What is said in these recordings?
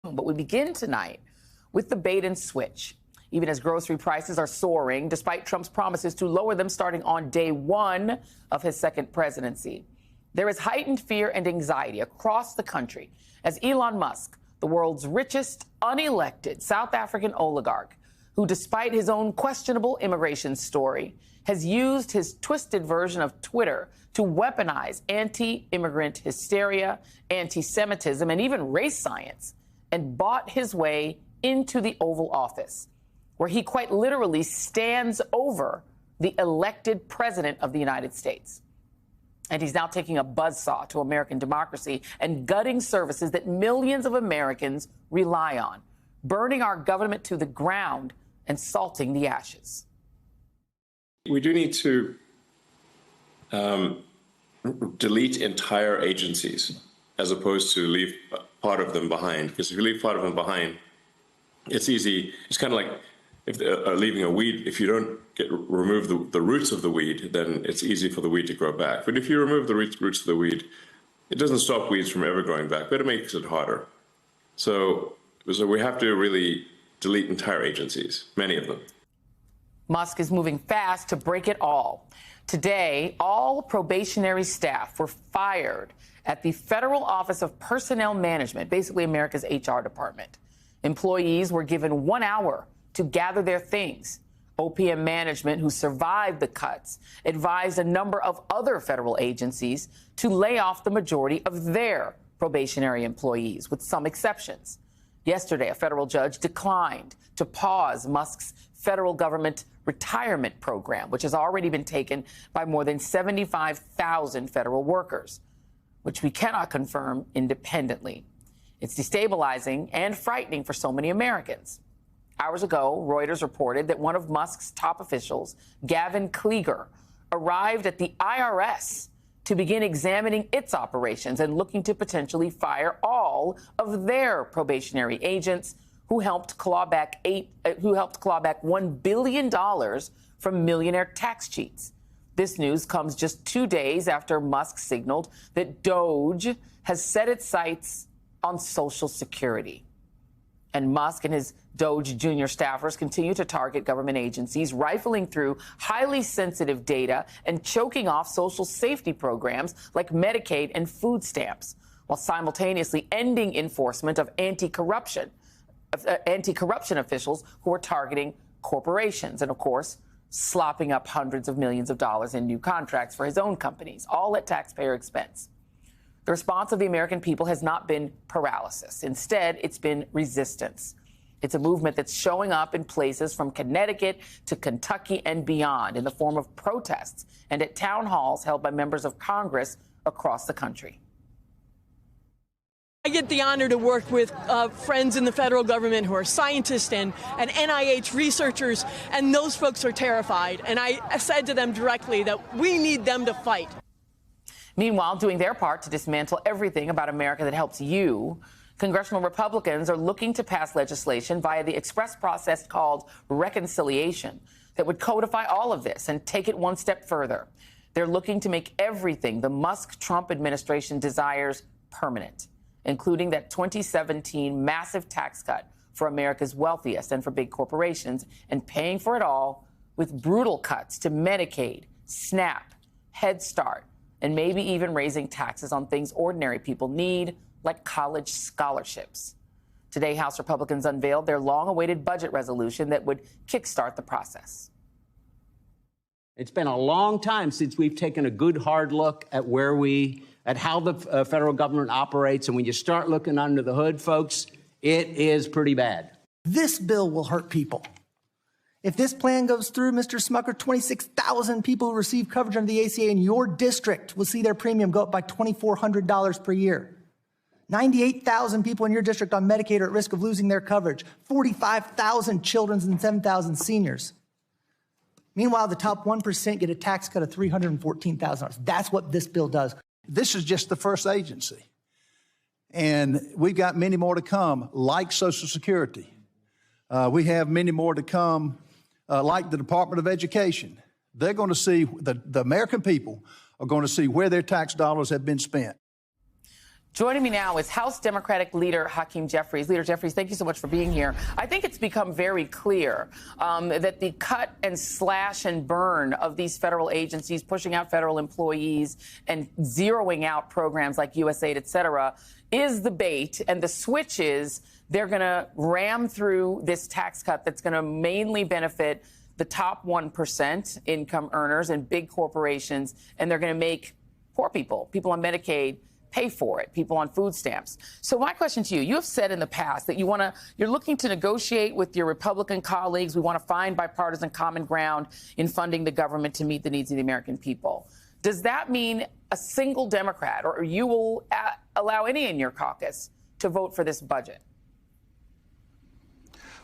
But we begin tonight with the bait and switch. Even as grocery prices are soaring, despite Trump's promises to lower them starting on day one of his second presidency. There is heightened fear and anxiety across the country as Elon Musk, the world's richest unelected South African oligarch, who, despite his own questionable immigration story, has used his twisted version of Twitter to weaponize anti-immigrant hysteria, anti-Semitism, and even race science, and bought his way into the Oval Office, where he quite literally stands over the elected president of the United States. And he's now taking a buzzsaw to American democracy and gutting services that millions of Americans rely on, burning our government to the ground and salting the ashes. We do need to delete entire agencies as opposed to leave part of them behind. Because if you leave part of them behind, it's easy. It's kind of like if leaving a weed. If you don't remove the roots of the weed, then it's easy for the weed to grow back. But if you remove the roots of the weed, it doesn't stop weeds from ever growing back, but it makes it harder. So we have to really delete entire agencies, many of them. Musk is moving fast to break it all. Today, all probationary staff were fired at the Federal Office of Personnel Management, basically America's HR department. Employees were given 1 hour to gather their things. OPM management, who survived the cuts, advised a number of other federal agencies to lay off the majority of their probationary employees, with some exceptions. Yesterday, a federal judge declined to pause Musk's federal government retirement program, which has already been taken by more than 75,000 federal workers, which we cannot confirm independently. It's destabilizing and frightening for so many Americans. Hours ago, Reuters reported that one of Musk's top officials, Gavin Kliger, arrived at the IRS to begin examining its operations and looking to potentially fire all of their probationary agents who helped claw back $1 billion from millionaire tax cheats. This news comes just 2 days after Musk signaled that Doge has set its sights on Social Security. And Musk and his Doge junior staffers continue to target government agencies, rifling through highly sensitive data and choking off social safety programs like Medicaid and food stamps, while simultaneously ending enforcement of anti-corruption officials who are targeting corporations and, of course, slopping up hundreds of millions of dollars in new contracts for his own companies, all at taxpayer expense. The response of the American people has not been paralysis. Instead, it's been resistance. It's a movement that's showing up in places from Connecticut to Kentucky and beyond in the form of protests and at town halls held by members of Congress across the country. I get the honor to work with friends in the federal government who are scientists and NIH researchers, and those folks are terrified. And I said to them directly that we need them to fight. Meanwhile, doing their part to dismantle everything about America that helps you, congressional Republicans are looking to pass legislation via the express process called reconciliation that would codify all of this and take it one step further. They're looking to make everything the Musk-Trump administration desires permanent, including that 2017 massive tax cut for America's wealthiest and for big corporations, and paying for it all with brutal cuts to Medicaid, SNAP, Head Start, and maybe even raising taxes on things ordinary people need, like college scholarships. Today, House Republicans unveiled their long-awaited budget resolution that would kickstart the process. It's been a long time since we've taken a good hard look at how the federal government operates. And when you start looking under the hood, folks, it is pretty bad. This bill will hurt people. If this plan goes through, Mr. Smucker, 26,000 people who receive coverage under the ACA in your district will see their premium go up by $2,400 per year. 98,000 people in your district on Medicaid are at risk of losing their coverage. 45,000 children and 7,000 seniors. Meanwhile, the top 1% get a tax cut of $314,000. That's what this bill does. This is just the first agency. And we've got many more to come, like Social Security. We have many more to come, like the Department of Education. They're going to see, the American people are going to see where their tax dollars have been spent. Joining me now is House Democratic Leader Hakeem Jeffries. Leader Jeffries, thank you so much for being here. I think it's become very clear that the cut and slash and burn of these federal agencies, pushing out federal employees and zeroing out programs like USAID, et cetera, is the bait. And the switch is they're going to ram through this tax cut that's going to mainly benefit the top 1% income earners and big corporations, and they're going to make poor people, people on Medicaid, pay for it, people on food stamps. So my question to you, you have said in the past that you're looking to negotiate with your Republican colleagues. We want to find bipartisan common ground in funding the government to meet the needs of the American people. Does that mean a single Democrat, or you will allow any in your caucus to vote for this budget?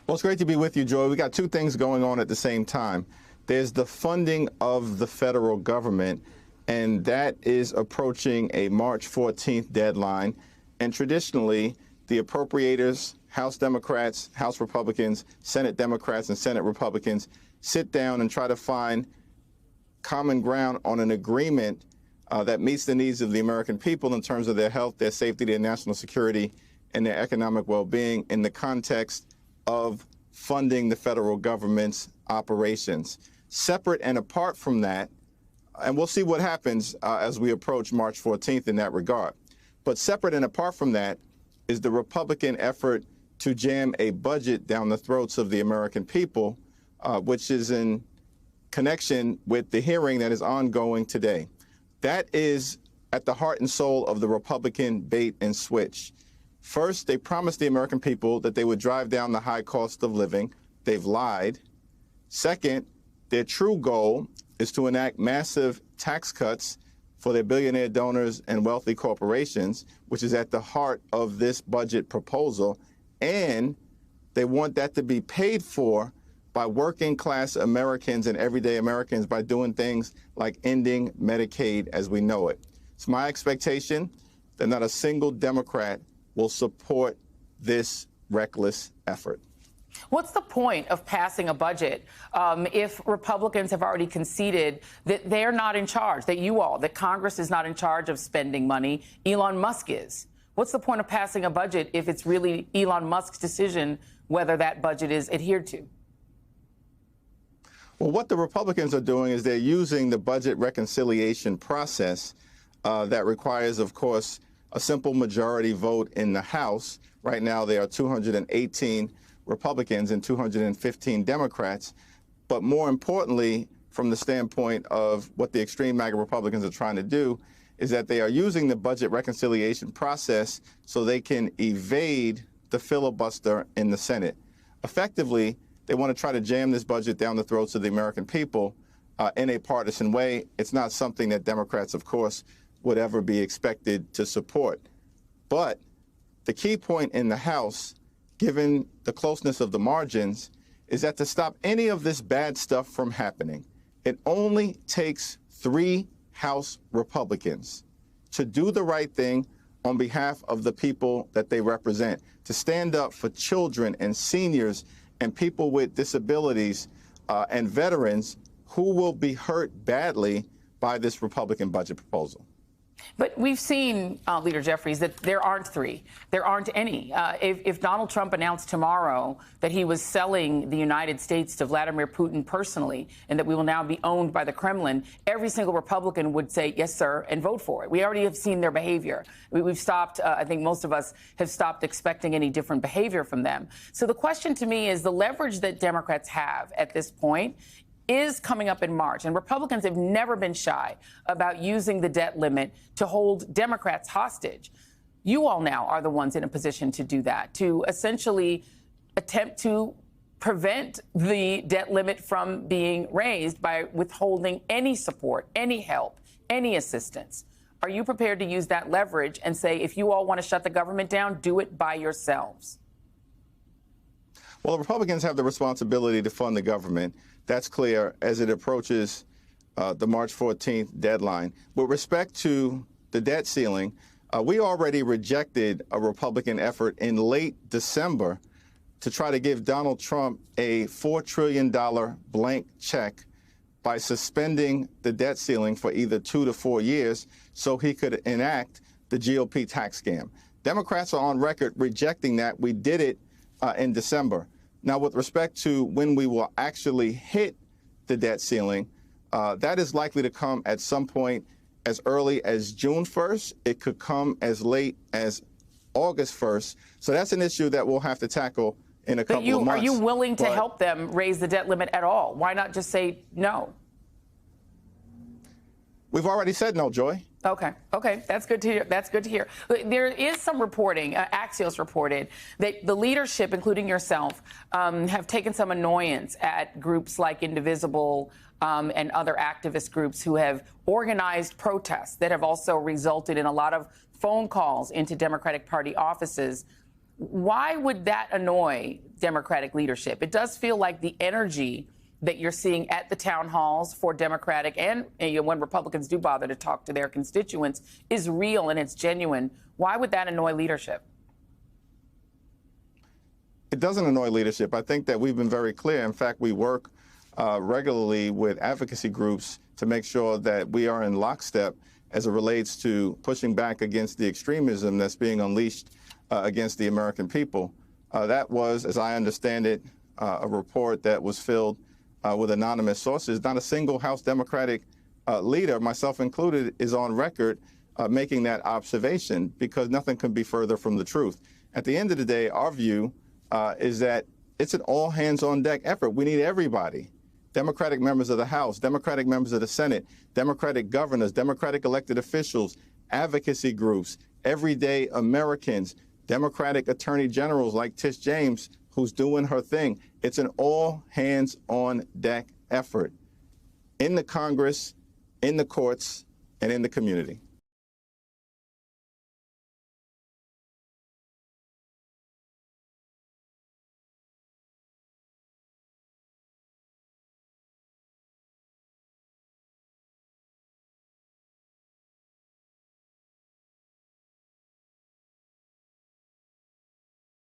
Well, it's great to be with you, Joy. We got two things going on at the same time. There's the funding of the federal government, and that is approaching a March 14th deadline. And traditionally, the appropriators, House Democrats, House Republicans, Senate Democrats, and Senate Republicans sit down and try to find common ground on an agreement that meets the needs of the American people in terms of their health, their safety, their national security, and their economic well-being in the context of funding the federal government's operations. Separate and apart from that, and we'll see what happens as we approach March 14th in that regard. But separate and apart from that is the Republican effort to jam a budget down the throats of the American people, which is in connection with the hearing that is ongoing today. That is at the heart and soul of the Republican bait and switch. First, they promised the American people that they would drive down the high cost of living. They've lied. Second, their true goal is to enact massive tax cuts for their billionaire donors and wealthy corporations, which is at the heart of this budget proposal. And they want that to be paid for by working class Americans and everyday Americans by doing things like ending Medicaid as we know it. It's my expectation that not a single Democrat will support this reckless effort. What's the point of passing a budget if Republicans have already conceded that they're not in charge, that Congress is not in charge of spending money, Elon Musk is? What's the point of passing a budget if it's really Elon Musk's decision whether that budget is adhered to? Well, what the Republicans are doing is they're using the budget reconciliation process that requires, of course, a simple majority vote in the House. Right now, there are 218 Republicans and 215 Democrats. But more importantly, from the standpoint of what the extreme MAGA Republicans are trying to do, is that they are using the budget reconciliation process so they can evade the filibuster in the Senate. Effectively, they want to try to jam this budget down the throats of the American people in a partisan way. It's not something that Democrats, of course, would ever be expected to support. But the key point in the House, given the closeness of the margins, is that to stop any of this bad stuff from happening, it only takes 3 House Republicans to do the right thing on behalf of the people that they represent, to stand up for children and seniors and people with disabilities and veterans who will be hurt badly by this Republican budget proposal. But we've seen, Leader Jeffries, that there aren't 3. There aren't any. If Donald Trump announced tomorrow that he was selling the United States to Vladimir Putin personally and that we will now be owned by the Kremlin, every single Republican would say, yes, sir, and vote for it. We already have seen their behavior. We've stopped, I think most of us have stopped expecting any different behavior from them. So the question to me is the leverage that Democrats have at this point is coming up in March, and Republicans have never been shy about using the debt limit to hold Democrats hostage. You all now are the ones in a position to do that, to essentially attempt to prevent the debt limit from being raised by withholding any support, any help, any assistance. Are you prepared to use that leverage and say, if you all want to shut the government down, do it by yourselves? Well, the Republicans have the responsibility to fund the government. That's clear as it approaches the March 14th deadline. With respect to the debt ceiling, we already rejected a Republican effort in late December to try to give Donald Trump a $4 trillion blank check by suspending the debt ceiling for either 2 to 4 years so he could enact the GOP tax scam. Democrats are on record rejecting that. We did it in December. Now, with respect to when we will actually hit the debt ceiling, that is likely to come at some point as early as June 1st. It could come as late as August 1st. So that's an issue that we'll have to tackle in a couple of months. Are you willing to help them raise the debt limit at all? Why not just say no? We've already said no, Joy. Okay. That's good to hear. That's good to hear. There is some reporting, Axios reported, that the leadership, including yourself, have taken some annoyance at groups like Indivisible and other activist groups who have organized protests that have also resulted in a lot of phone calls into Democratic Party offices. Why would that annoy Democratic leadership? It does feel like the energy that you're seeing at the town halls for Democratic and when Republicans do bother to talk to their constituents is real and it's genuine. Why would that annoy leadership? It doesn't annoy leadership. I think that we've been very clear. In fact, we work regularly with advocacy groups to make sure that we are in lockstep as it relates to pushing back against the extremism that's being unleashed against the American people. That was, as I understand it, a report that was filled with anonymous sources. Not a single House Democratic leader, myself included, is on record making that observation, because nothing can be further from the truth. At the end of the day, our view is that it's an all-hands-on-deck effort. We need everybody. Democratic members of the House, Democratic members of the Senate, Democratic governors, Democratic elected officials, advocacy groups, everyday Americans, Democratic attorney generals like Tish James, who's doing her thing. It's an all-hands-on-deck effort in the Congress, in the courts, and in the community.